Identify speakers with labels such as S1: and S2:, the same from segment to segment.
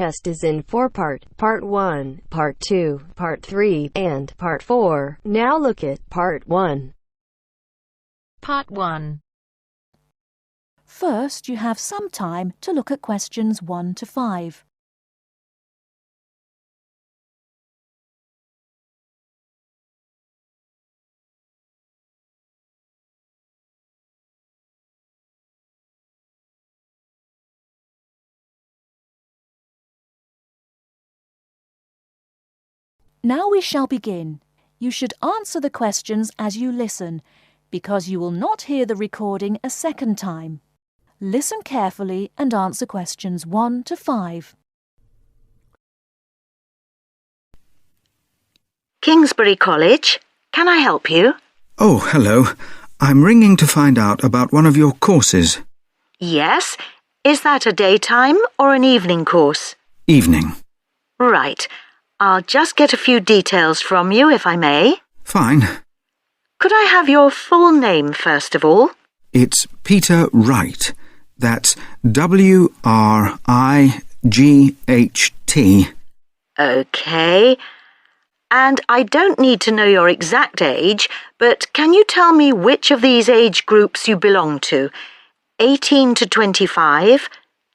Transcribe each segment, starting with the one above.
S1: test is in 4 parts: Part 1, Part 2, Part 3, and Part 4. Now look at Part 1.
S2: Part 1.
S3: First, you have some time to look at questions 1 to 5. Now we shall begin. You should answer the questions as you listen, because you will not hear the recording a second time. Listen carefully and answer questions 1 to 5.
S4: Kingsbury College, can I help you?
S5: Oh, hello. I'm ringing to find out about one of your courses.
S4: Yes. Is that a daytime or an evening course?
S5: Evening.
S4: Right. I'll just get a few details from you, if I may.
S5: Fine.
S4: Could I have your full name, first of all?
S5: It's Peter Wright. That's W-R-I-G-H-T.
S4: OK. And I don't need to know your exact age, but can you tell me which of these age groups you belong to? 18 to 25,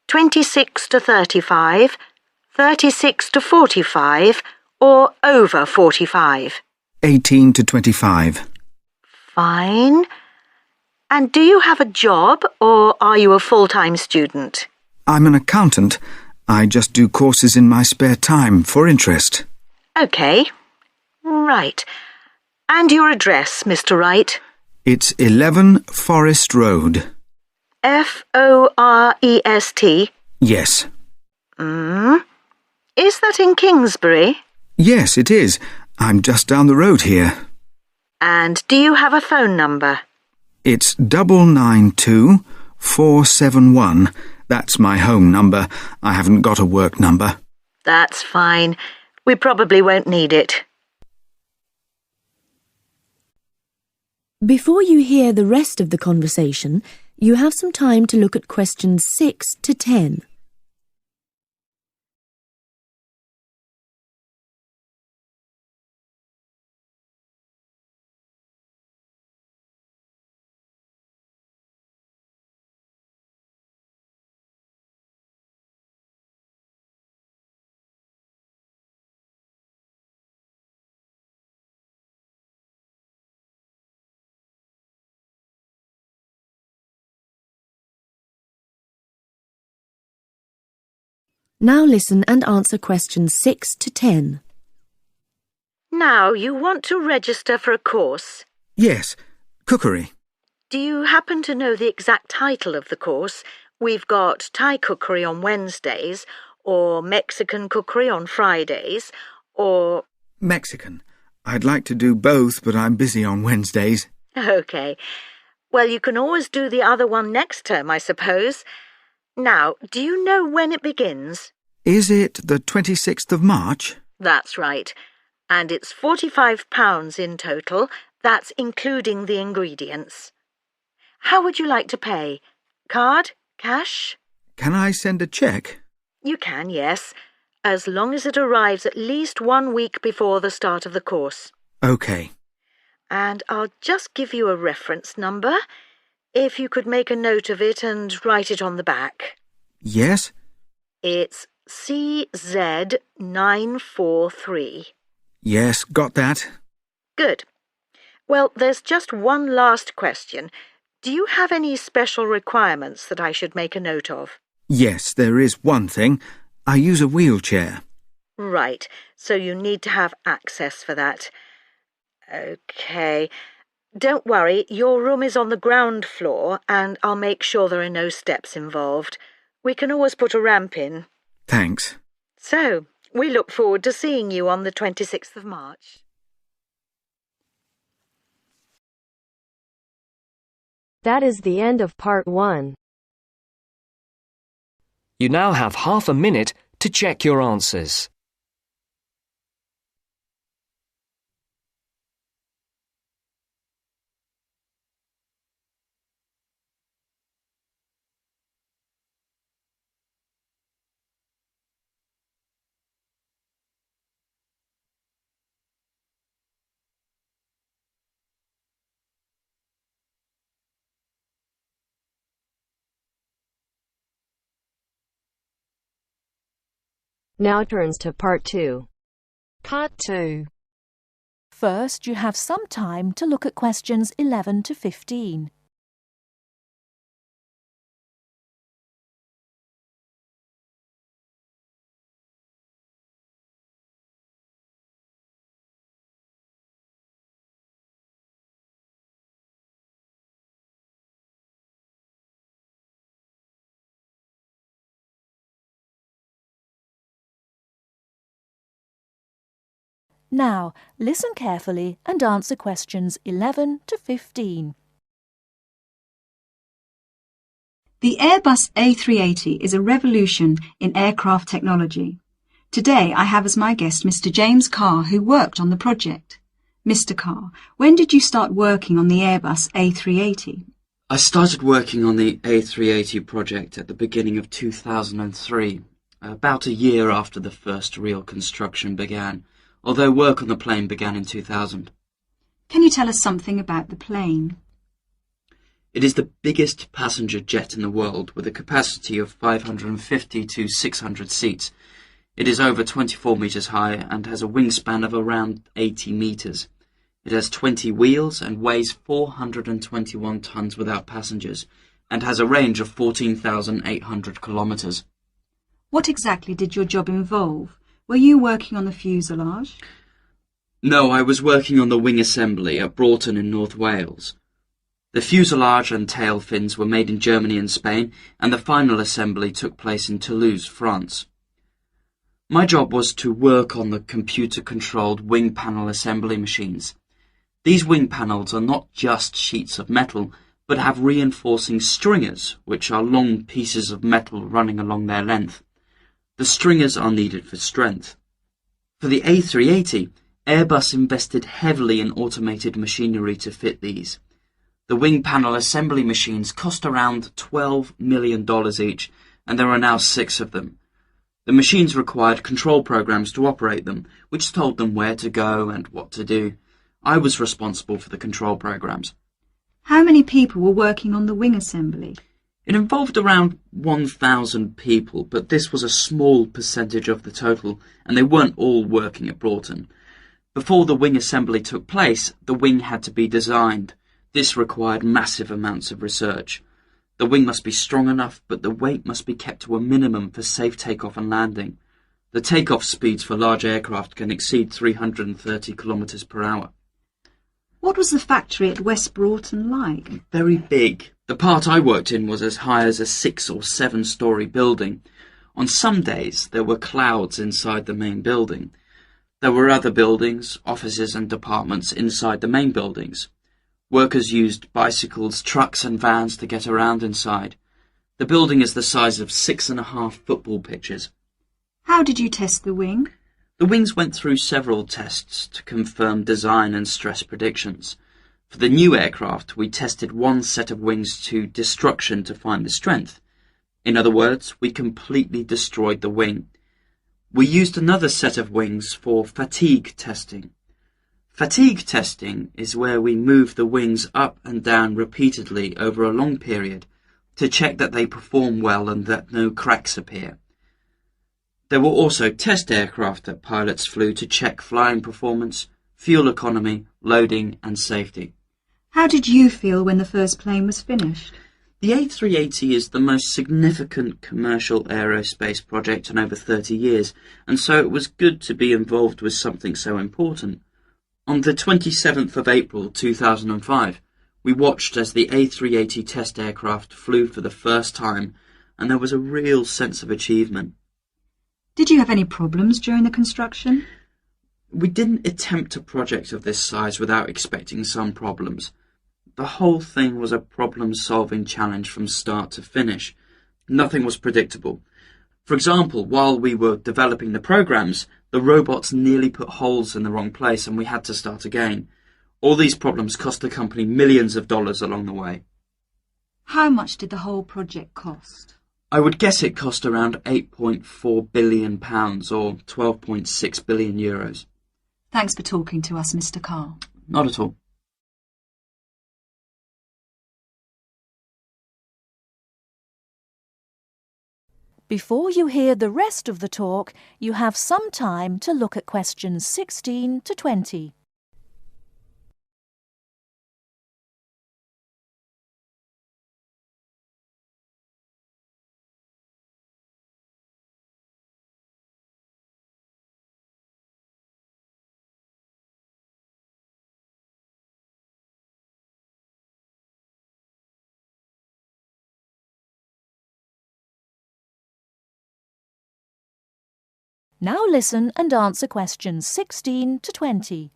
S4: 26 to 35, 36 to 45, or over 45?
S5: 18 to 25.
S4: Fine. And do you have a job, or are you a full-time student?
S5: I'm an accountant. I just do courses in my spare time for interest.
S4: OK. Right. And your address, Mr. Wright?
S5: It's 11 Forest Road.
S4: Forest?
S5: Yes.
S4: Is that in Kingsbury?
S5: Yes, it is. I'm just down the road here.
S4: And do you have a phone number?
S5: It's 992-471. That's my home number. I haven't got a work number.
S4: That's fine. We probably won't need it.
S3: Before you hear the rest of the conversation, you have some time to look at questions 6 to 10. Now listen and answer questions 6 to 10.
S4: Now, you want to register for a course.
S5: Yes, cookery.
S4: Do you happen to know the exact title of the course? We've got Thai cookery on Wednesdays, or Mexican cookery on Fridays, or...
S5: Mexican. I'd like to do both, but I'm busy on Wednesdays.
S4: OK. Well, you can always do the other one next term, I suppose. Now, do you know when it begins?
S5: Is it the 26th of March?
S4: That's right. And it's £45 in total. That's including the ingredients. How would you like to pay? Card? Cash?
S5: Can I send a cheque?
S4: You can, yes, as long as it arrives at least 1 week before the start of the course.
S5: OK.
S4: And I'll just give you a reference number, if you could make a note of it and write it on the back.
S5: Yes?
S4: It's CZ943.
S5: Yes, got that.
S4: Good. Well, there's just one last question. Do you have any special requirements that I should make a note of?
S5: Yes, there is one thing. I use a wheelchair.
S4: Right, so you need to have access for that. OK. Don't worry, your room is on the ground floor and I'll make sure there are no steps involved. We can always put a ramp in.
S5: Thanks.
S4: So, we look forward to seeing you on the 26th of March.
S1: That is the end of Part 1.
S6: You now have half a minute to check your answers.
S1: Now turns to Part 2.
S2: Part 2.
S3: First, you have some time to look at questions 11 to 15. Now, listen carefully and answer questions 11 to 15.
S7: The Airbus A380 is a revolution in aircraft technology. Today I have as my guest Mr. James Carr, who worked on the project. Mr. Carr, when did you start working on the Airbus A380?
S8: I started working on the A380 project at the beginning of 2003, about a year after the first real construction began, although work on the plane began in 2000.
S7: Can you tell us something about the plane?
S8: It is the biggest passenger jet in the world, with a capacity of 550 to 600 seats. It is over 24 metres high and has a wingspan of around 80 metres. It has 20 wheels and weighs 421 tonnes without passengers, and has a range of 14,800 kilometres.
S7: What exactly did your job involve? Were you working on the fuselage?
S8: No, I was working on the wing assembly at Broughton in North Wales. The fuselage and tail fins were made in Germany and Spain, and the final assembly took place in Toulouse, France. My job was to work on the computer-controlled wing panel assembly machines. These wing panels are not just sheets of metal, but have reinforcing stringers, which are long pieces of metal running along their length. The stringers are needed for strength. For the A380, Airbus invested heavily in automated machinery to fit these. The wing panel assembly machines cost around $12 million each, and there are now 6 of them. The machines required control programs to operate them, which told them where to go and what to do. I was responsible for the control programs.
S7: How many people were working on the wing assembly?
S8: It involved around 1,000 people, but this was a small percentage of the total, and they weren't all working at Broughton. Before the wing assembly took place, the wing had to be designed. This required massive amounts of research. The wing must be strong enough, but the weight must be kept to a minimum for safe takeoff and landing. The takeoff speeds for large aircraft can exceed 330 kilometers per hour.
S7: What was the factory at West Broughton like?
S8: Very big. The part I worked in was as high as a 6 or 7-story building. On some days, there were clouds inside the main building. There were other buildings, offices and departments inside the main buildings. Workers used bicycles, trucks and vans to get around inside. The building is the size of 6.5 football pitches.
S7: How did you test the wing?
S8: The wings went through several tests to confirm design and stress predictions. For the new aircraft, we tested one set of wings to destruction to find the strength. In other words, we completely destroyed the wing. We used another set of wings for fatigue testing. Fatigue testing is where we move the wings up and down repeatedly over a long period to check that they perform well and that no cracks appear. There were also test aircraft that pilots flew to check flying performance, fuel economy, loading and safety.
S7: How did you feel when the first plane was finished?
S8: The A380 is the most significant commercial aerospace project in over 30 years, and so it was good to be involved with something so important. On the 27th of April 2005, we watched as the A380 test aircraft flew for the first time, and there was a real sense of achievement.
S7: Did you have any problems during the construction?
S8: We didn't attempt a project of this size without expecting some problems. The whole thing was a problem-solving challenge from start to finish. Nothing was predictable. For example, while we were developing the programs, the robots nearly put holes in the wrong place and we had to start again. All these problems cost the company millions of dollars along the way.
S7: How much did the whole project cost?
S8: I would guess it cost around £8.4 billion or 12.6 billion euros.
S7: Thanks for talking to us, Mr. Carr.
S8: Not at all.
S3: Before you hear the rest of the talk, you have some time to look at questions 16 to 20. Now listen and answer questions 16 to 20.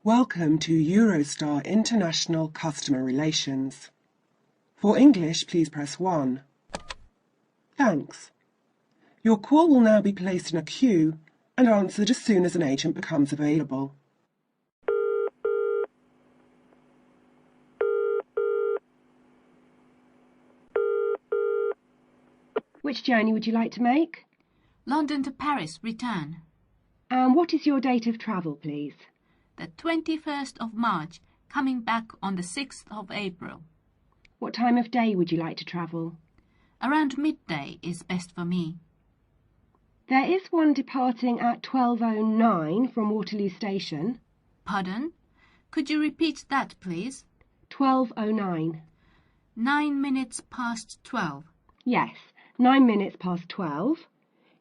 S9: Welcome to Eurostar International Customer Relations. For English, please press 1. Thanks. Your call will now be placed in a queue and answered as soon as an agent becomes available.
S10: Which journey would you like to make?
S2: London to Paris, return.
S10: And what is your date of travel, please?
S2: The 21st of March, coming back on the 6th of April.
S10: What time of day would you like to travel?
S2: Around midday is best for me.
S10: There is one departing at 12:09 from Waterloo Station.
S2: Pardon? Could you repeat that, please?
S10: 12:09.
S2: 9 minutes past 12.
S10: Yes, 9 minutes past 12.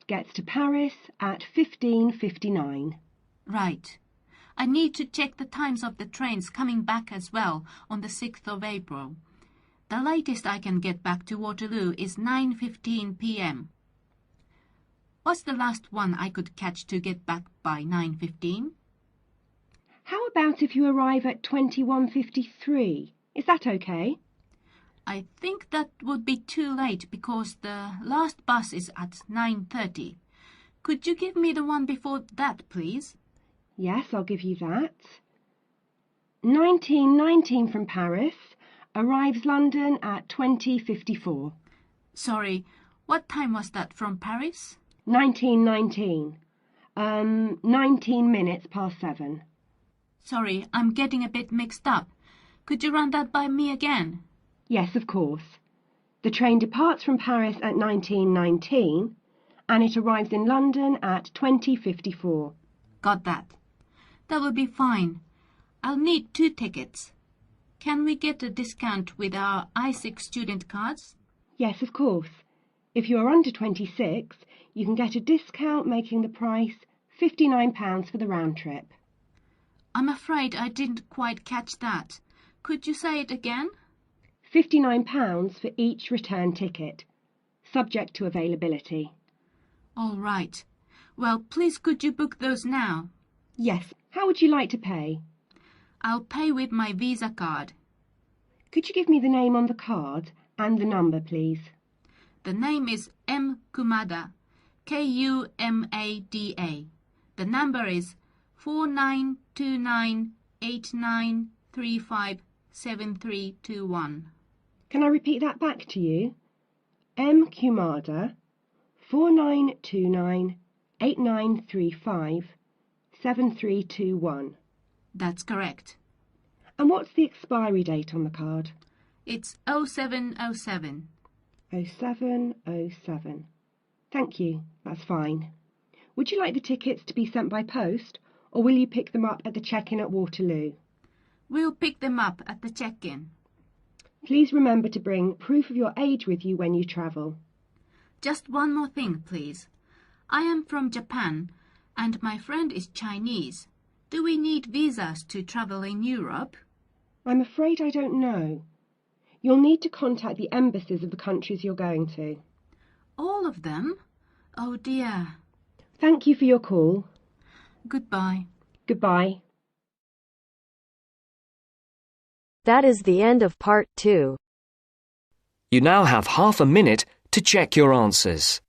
S10: Gets to Paris at 15:59.
S2: Right. I need to check the times of the trains coming back as well on the 6th of April. The latest I can get back to Waterloo is 9:15 p.m. What's the last one I could catch to get back by 9:15?
S10: How about if you arrive at 21:53? Is that okay?
S2: I think that would be too late because the last bus is at 9:30. Could you give me the one before that, please?
S10: Yes, I'll give you that. 1919 from Paris arrives London at 20:54.
S2: Sorry, what time was that from Paris?
S10: 1919. 19 minutes past 7.
S2: Sorry, I'm getting a bit mixed up. Could you run that by me again?
S10: Yes, of course. The train departs from Paris at 1919 and it arrives in London at 20:54.
S2: Got that. That will be fine. I'll need 2 tickets. Can we get a discount with our I6 student cards?
S10: Yes, of course. If you are under 26, you can get a discount making the price £59 for the round trip.
S2: I'm afraid I didn't quite catch that. Could you say it again?
S10: £59 for each return ticket, subject to availability.
S2: All right. Well, please could you book those now?
S10: Yes. How would you like to pay?
S2: I'll pay with my Visa card.
S10: Could you give me the name on the card and the number, please?
S2: The name is M. Kumada, Kumada. The number is 492989357321.
S10: Can I repeat that back to you? M. Kumada, 492989357321.
S2: That's correct.
S10: And what's the expiry date on the card?
S2: It's 0707.
S10: 0707. Thank you, that's fine. Would you like the tickets to be sent by post, or will you pick them up at the check-in at Waterloo?
S2: We'll pick them up at the check-in.
S10: Please remember to bring proof of your age with you when you travel.
S2: Just one more thing, please. I am from Japan, and my friend is Chinese. Do we need visas to travel in Europe?
S10: I'm afraid I don't know. You'll need to contact the embassies of the countries you're going to.
S2: All of them? Oh dear.
S10: Thank you for your call.
S2: Goodbye.
S10: Goodbye.
S1: That is the end of part 2.
S6: You now have half a minute to check your answers.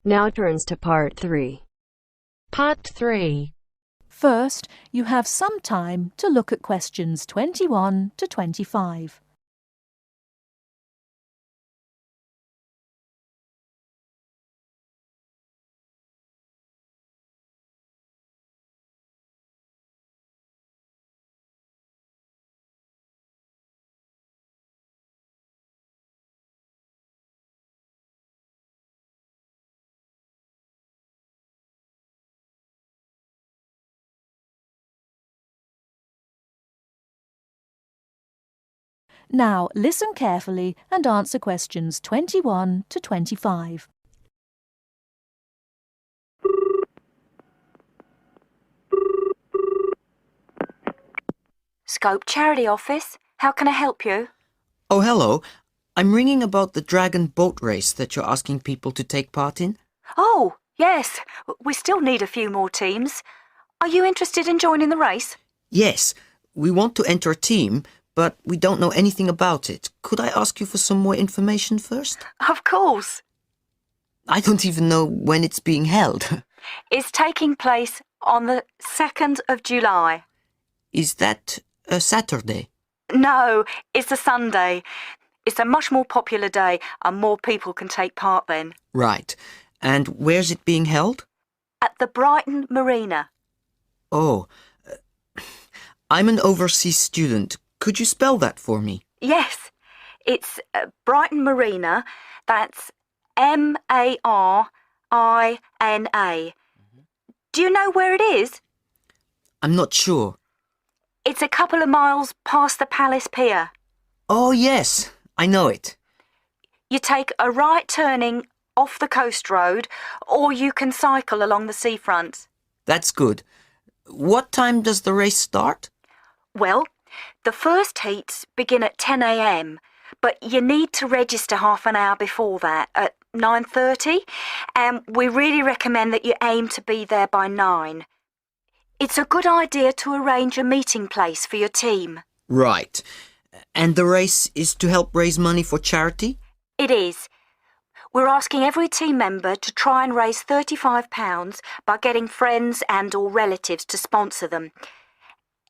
S1: Now turns to Part 3.
S11: Part 3.
S3: First, you have some time to look at questions 21 to 25. Now, listen carefully and answer questions 21 to 25.
S12: Scope Charity Office. How can I help you?
S13: Oh, hello. I'm ringing about the Dragon boat race that you're asking people to take part in.
S12: Oh, yes. We still need a few more teams. Are you interested in joining the race?
S13: Yes, we want to enter a team, but we don't know anything about it. Could I ask you for some more information first?
S12: Of course.
S13: I don't even know when it's being held.
S12: It's taking place on the 2nd of July.
S13: Is that a Saturday?
S12: No, it's a Sunday. It's a much more popular day and more people can take part then.
S13: Right. And where's it being held?
S12: At the Brighton Marina.
S13: Oh, I'm an overseas student. Could you spell that for me?
S12: Yes, it's Brighton Marina. That's Marina. Do you know where it is?
S13: I'm not sure.
S12: It's a couple of miles past the Palace Pier.
S13: Oh, yes, I know it.
S12: You take a right turning off the coast road, or you can cycle along the seafront.
S13: That's good. What time does the race start?
S12: Well, the first heats begin at 10 a.m, but you need to register half an hour before that, at 9:30, and we really recommend that you aim to be there by 9. It's a good idea to arrange a meeting place for your team.
S13: Right. And the race is to help raise money for charity?
S12: It is. We're asking every team member to try and raise £35 by getting friends and or relatives to sponsor them.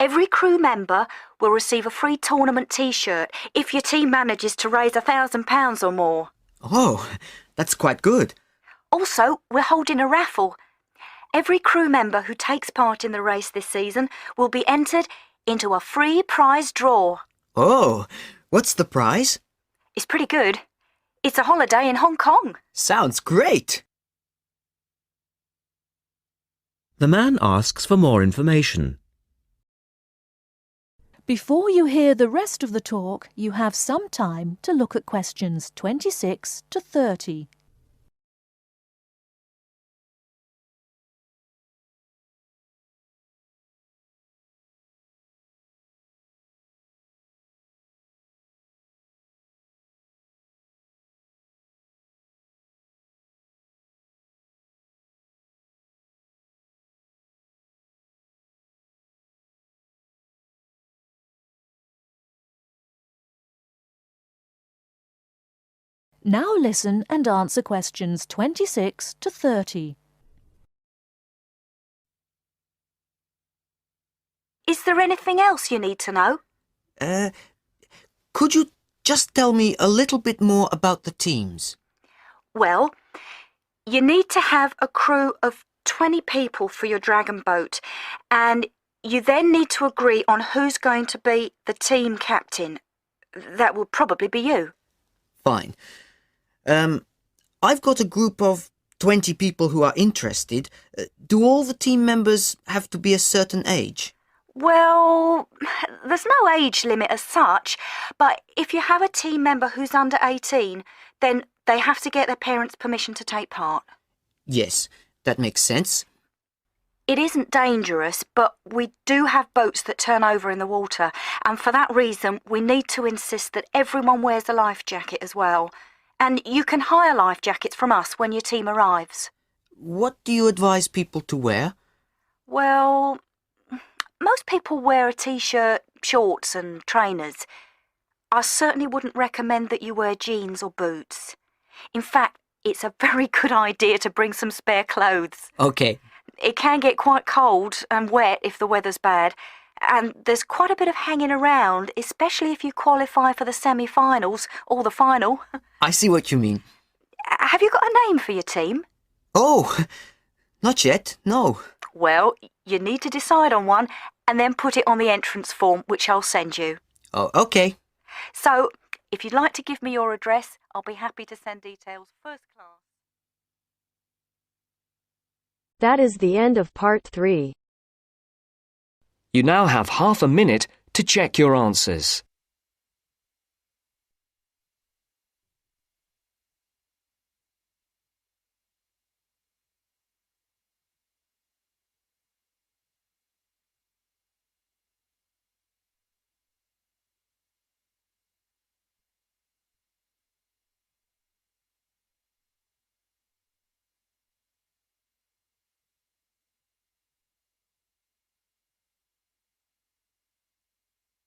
S12: Every crew member will receive a free tournament T-shirt if your team manages to raise £1,000 or more.
S13: Oh, that's quite good.
S12: Also, we're holding a raffle. Every crew member who takes part in the race this season will be entered into a free prize draw.
S13: Oh, what's the prize?
S12: It's pretty good. It's a holiday in Hong Kong.
S13: Sounds great.
S14: The man asks for more information.
S3: Before you hear the rest of the talk, you have some time to look at questions 26 to 30. Now listen and answer questions 26 to 30.
S12: Is there anything else you need to know?
S13: Could you just tell me a little bit more about the teams?
S12: Well, you need to have a crew of 20 people for your Dragon boat, and you then need to agree on who's going to be the team captain. That will probably be you.
S13: Fine. I've got a group of 20 people who are interested. Do all the team members have to be a certain age?
S12: Well, there's no age limit as such, but if you have a team member who's under 18, then they have to get their parents' permission to take part.
S13: Yes, that makes sense.
S12: It isn't dangerous, but we do have boats that turn over in the water, and for that reason we need to insist that everyone wears a life jacket as well. And you can hire life jackets from us when your team arrives.
S13: What do you advise people to wear?
S12: Well, most people wear a T-shirt, shorts and trainers. I certainly wouldn't recommend that you wear jeans or boots. In fact, it's a very good idea to bring some spare clothes.
S13: Okay.
S12: It can get quite cold and wet if the weather's bad, and there's quite a bit of hanging around, especially if you qualify for the semi-finals or the final.
S13: I see what you mean.
S12: Have you got a name for your team?
S13: Oh, not yet, no.
S12: Well, you need to decide on one and then put it on the entrance form, which I'll send you.
S13: Oh, okay.
S12: So, if you'd like to give me your address, I'll be happy to send details first class.
S1: That is the end of part 3.
S6: You now have half a minute to check your answers.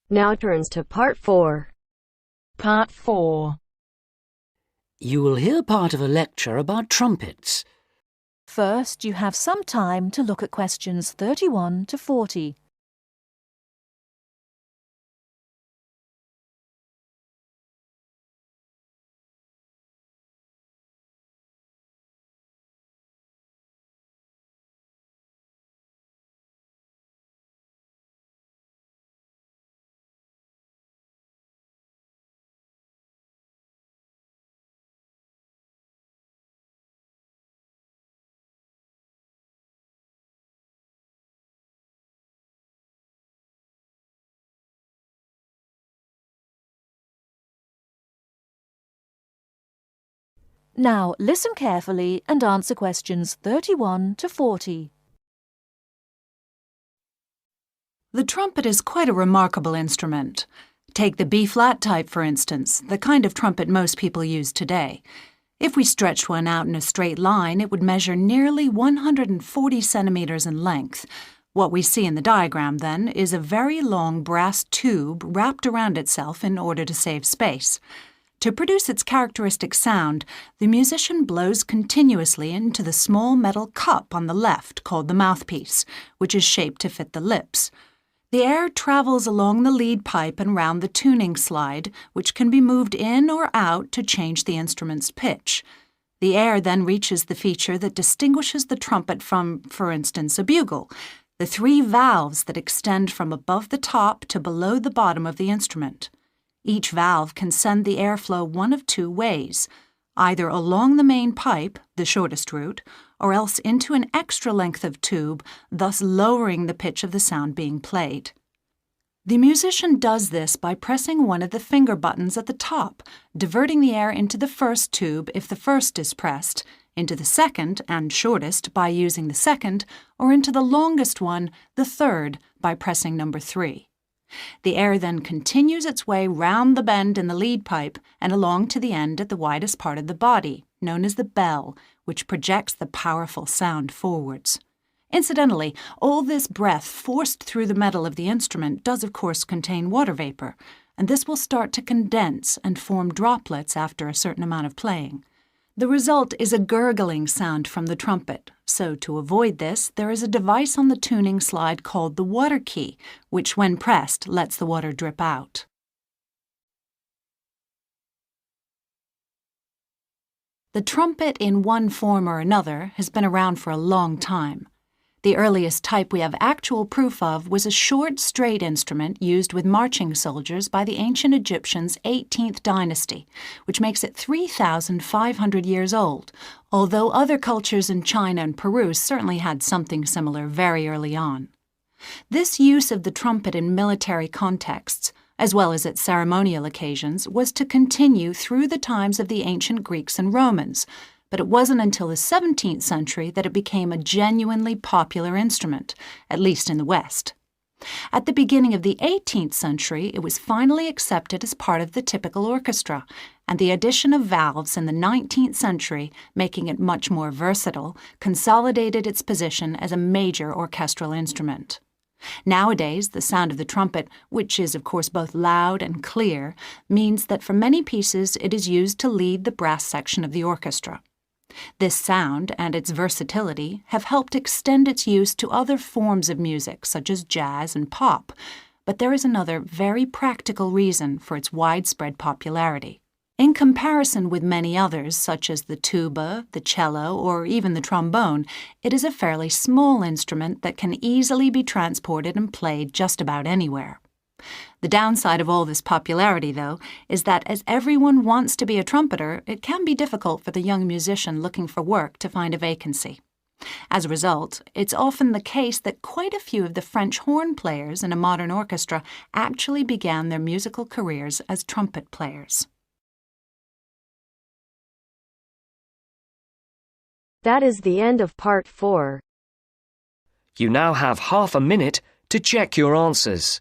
S1: Now turns to part 4.
S11: Part 4.
S15: You will hear part of a lecture about trumpets.
S3: First, you have some time to look at questions 31 to 40. Now, listen carefully and answer questions 31 to 40.
S16: The trumpet is quite a remarkable instrument. Take the B-flat type, for instance, the kind of trumpet most people use today. If we stretched one out in a straight line, it would measure nearly 140 centimeters in length. What we see in the diagram, then, is a very long brass tube wrapped around itself in order to save space. To produce its characteristic sound, the musician blows continuously into the small metal cup on the left called the mouthpiece, which is shaped to fit the lips. The air travels along the lead pipe and round the tuning slide, which can be moved in or out to change the instrument's pitch. The air then reaches the feature that distinguishes the trumpet from, for instance, a bugle, the 3 valves that extend from above the top to below the bottom of the instrument. Each valve can send the airflow one of 2 ways, either along the main pipe, the shortest route, or else into an extra length of tube, thus lowering the pitch of the sound being played. The musician does this by pressing one of the finger buttons at the top, diverting the air into the first tube if the first is pressed, into the second and shortest by using the second, or into the longest one, the third, by pressing number 3. The air then continues its way round the bend in the lead pipe and along to the end at the widest part of the body, known as the bell, which projects the powerful sound forwards. Incidentally, all this breath forced through the metal of the instrument does of course contain water vapor, and this will start to condense and form droplets after a certain amount of playing. The result is a gurgling sound from the trumpet, so to avoid this, there is a device on the tuning slide called the water key, which when pressed lets the water drip out. The trumpet in one form or another has been around for a long time. The earliest type we have actual proof of was a short, straight instrument used with marching soldiers by the ancient Egyptians' 18th dynasty, which makes it 3,500 years old, although other cultures in China and Peru certainly had something similar very early on. This use of the trumpet in military contexts, as well as at ceremonial occasions, was to continue through the times of the ancient Greeks and Romans, but it wasn't until the 17th century that it became a genuinely popular instrument, at least in the West. At the beginning of the 18th century, it was finally accepted as part of the typical orchestra, and the addition of valves in the 19th century, making it much more versatile, consolidated its position as a major orchestral instrument. Nowadays, the sound of the trumpet, which is of course both loud and clear, means that for many pieces it is used to lead the brass section of the orchestra. This sound and its versatility have helped extend its use to other forms of music, such as jazz and pop, but there is another very practical reason for its widespread popularity. In comparison with many others, such as the tuba, the cello, or even the trombone, it is a fairly small instrument that can easily be transported and played just about anywhere. The downside of all this popularity, though, is that as everyone wants to be a trumpeter, it can be difficult for the young musician looking for work to find a vacancy. As a result, it's often the case that quite a few of the French horn players in a modern orchestra actually began their musical careers as trumpet players.
S1: That is the end of part 4.
S6: You now have half a minute to check your answers.